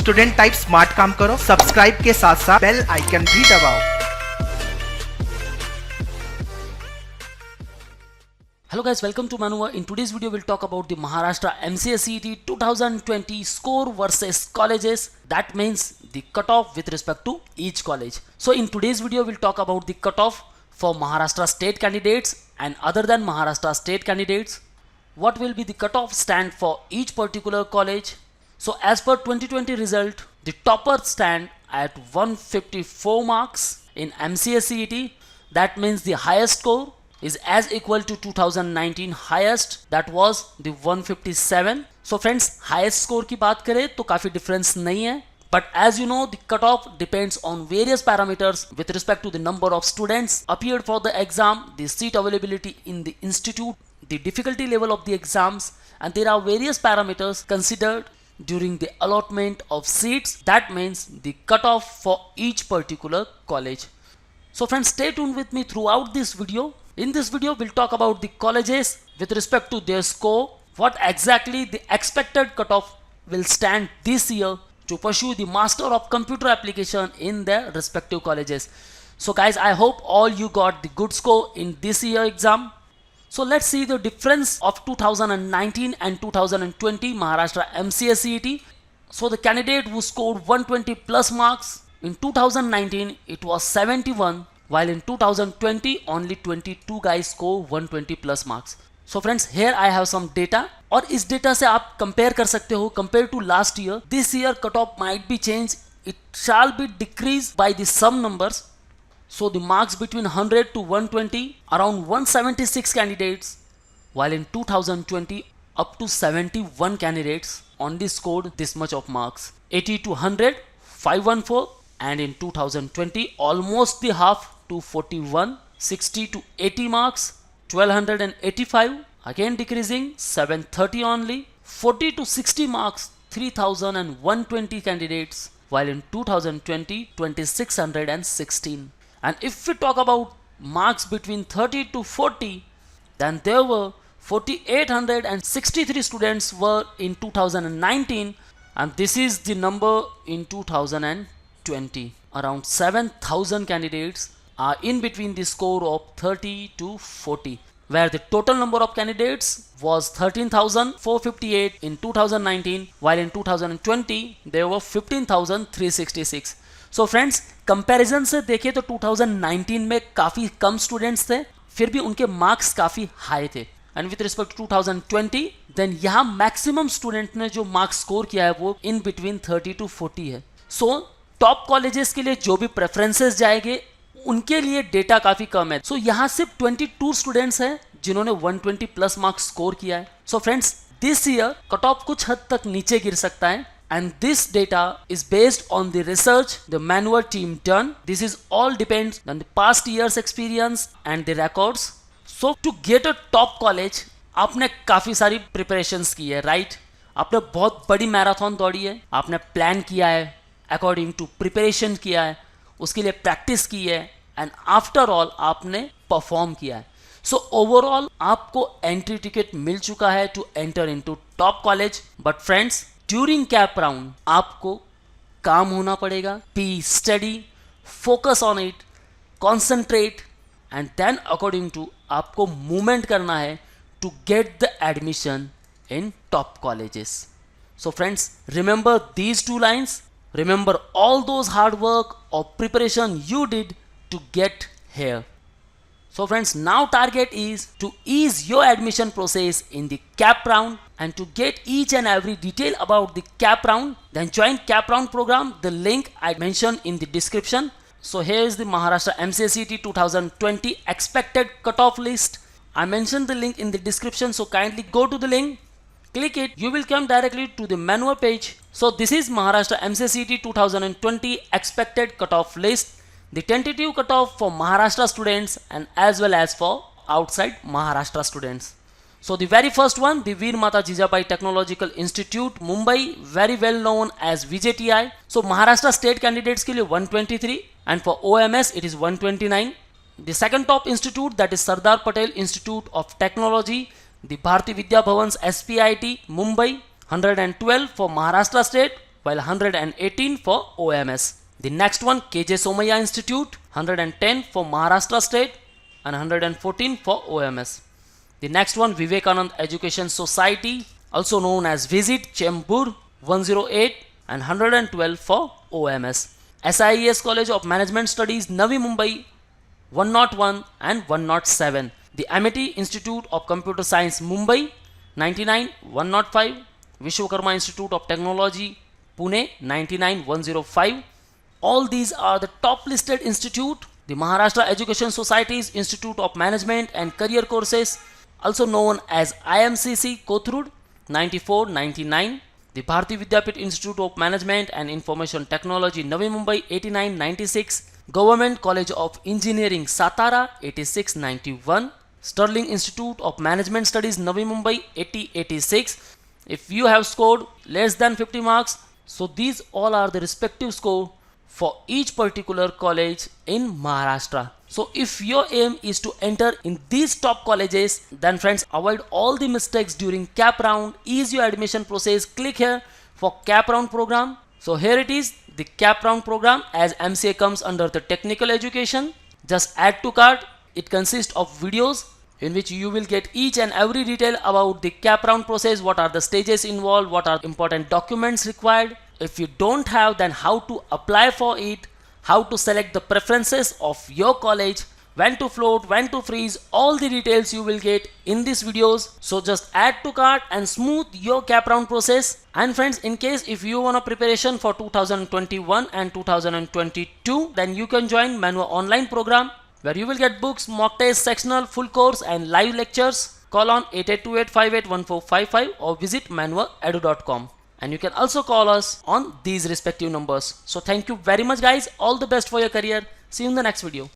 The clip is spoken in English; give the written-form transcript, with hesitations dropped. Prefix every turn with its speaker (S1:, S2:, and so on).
S1: Student type smart काम करो, subscribe के साथ साथ बेल आइकन भी दबाओ।
S2: Hello guys, welcome to Manua. In today's video we'll talk about the Maharashtra MCSET 2020 score versus colleges. That means the cutoff with respect to each college. So in today's video we'll talk about the cutoff for Maharashtra state candidates and other than Maharashtra state candidates. What will be the cutoff stand for each particular college? So as per 2020 result, the toppers stand at 154 marks in MCSET. That means the highest score is as equal to 2019 highest, that was the 157. So friends, highest score की बात करें तो काफी difference नहीं है, but as you know the cutoff depends on various parameters with respect to the number of students appeared for the exam, the seat availability in the institute, the difficulty level of the exams, and there are various parameters considered during the allotment of seats. That means the cutoff for each particular college. So friends, stay tuned with me throughout this video. In this video, we'll talk about the colleges with respect to their score, what exactly the expected cutoff will stand this year to pursue the Master of Computer Application in their respective colleges. So guys, I hope all you got the good score in this year exam. So let's see the difference of 2019 and 2020 Maharashtra MCSET. So the candidate who scored 120 plus marks, in 2019 it was 71, while in 2020 only 22 guys score 120 plus marks. So friends, here I have some data, और इस data से आप compare कर सकते हो compared to last year. This year cutoff might be changed. It shall be decreased by the some numbers. So the marks between 100 to 120, around 176 candidates, while in 2020 up to 71 candidates only scored this much of marks. 80 to 100, 514, and in 2020 almost the half, 241. 60 to 80 marks, 1285, again decreasing, 730 only. 40 to 60 marks, 3120 candidates, while in 2020 2616. And if we talk about marks between 30 to 40, then there were 4863 students were in 2019, and this is the number in 2020. Around 7000 candidates are in between the score of 30 to 40, where the total number of candidates was 13,458 in 2019, while in 2020 there were 15,366. So friends, comparison से देखें तो 2019 में काफ़ी कम students थे, फिर भी उनके marks काफ़ी हाई थे. And with respect to 2020, then यहाँ मैक्सिमम स्टूडेंट ने जो मार्क्स स्कोर किया है वो इन बिटवीन 30 टू 40 है. सो टॉप कॉलेजेस के लिए जो भी प्रेफरेंसेस जाएंगे उनके लिए डेटा काफ़ी कम है. सो यहाँ सिर्फ 22 स्टूडेंट्स हैं जिन्होंने 120 प्लस मार्क्स स्कोर किया है. So friends, this year cut off कुछ हद तक नीचे गिर सकता है. And this data is based on the research the Manua team done. This is all depends on the past years experience and the records. So to get a top college, आपने काफ़ी सारी preparations की है, right? आपने बहुत बड़ी marathon दौड़ी है, आपने प्लान किया है, according to preparation किया है, उसके लिए प्रैक्टिस की है, and after all आपने परफॉर्म किया है. So overall आपको एंट्री टिकट मिल चुका है to enter into top college. But friends, during CAP round आपको काम होना पड़ेगा. Be study, focus on it, concentrate, and then according to आपको मूवमेंट करना है to get the admission in top colleges. So friends, remember these two lines. Remember all those hard work और preparation you did to get here. So friends, now target is to ease your admission process in the CAP round, and to get each and every detail about the CAP round, then join CAP round program. The link I mentioned in the description. So here is the Maharashtra MCSET 2020 expected cutoff list. I mentioned the link in the description, so kindly go to the link, click it, you will come directly to the Manua page. So this is Maharashtra MCSET 2020 expected cutoff list. The tentative cutoff for Maharashtra students and as well as for outside Maharashtra students. So the very first one, the Veer Mata Jijabai Technological Institute, Mumbai, very well known as VJTI. So Maharashtra state candidates के लिए 123 and for OMS it is 129. The second top institute, that is Sardar Patel Institute of Technology, the Bharati Vidya Bhavans SPIT, Mumbai, 112 for Maharashtra state. while 118 for OMS. The next one, KJ Somaiya Institute, 110 for Maharashtra State and 114 for OMS. The next one, Vivekanand Education Society, also known as Visit Chembur, 108 and 112 for OMS. SIES College of Management Studies, Navi Mumbai, 101 and 107. The Amity Institute of Computer Science, Mumbai, 99, 105. Vishwakarma Institute of Technology, Pune, 99, 105. All these are the top listed institute. The Maharashtra Education Society's Institute of Management and Career Courses, also known as IMCC, Kothurud, 94, 99. The Bharati Vidyapit Institute of Management and Information Technology, Navi Mumbai, 89, 96. Government College of Engineering, Satara, 86, 91. Sterling Institute of Management Studies, Navi Mumbai, 80, 86. If you have scored less than 50 marks, so these all are the respective score for each particular college in Maharashtra. So if your aim is to enter in these top colleges, then friends, avoid all the mistakes during cap round, ease your admission process, click here for cap round program. So here it is, the cap round program, as MCA comes under the technical education. Just add to cart. It consists of videos in which you will get each and every detail about the cap round process, what are the stages involved, what are important documents required. If you don't have, then how to apply for it, how to select the preferences of your college, when to float, when to freeze, all the details you will get in these videos. So just add to cart and smooth your cap round process. And friends, in case if you want a preparation for 2021 and 2022, then you can join Manua online program, where you will get books, mock test, sectional, full course and live lectures. Call on 8828581455 or visit manuaedu.com. And you can also call us on these respective numbers. So thank you very much guys. All the best for your career. See you in the next video.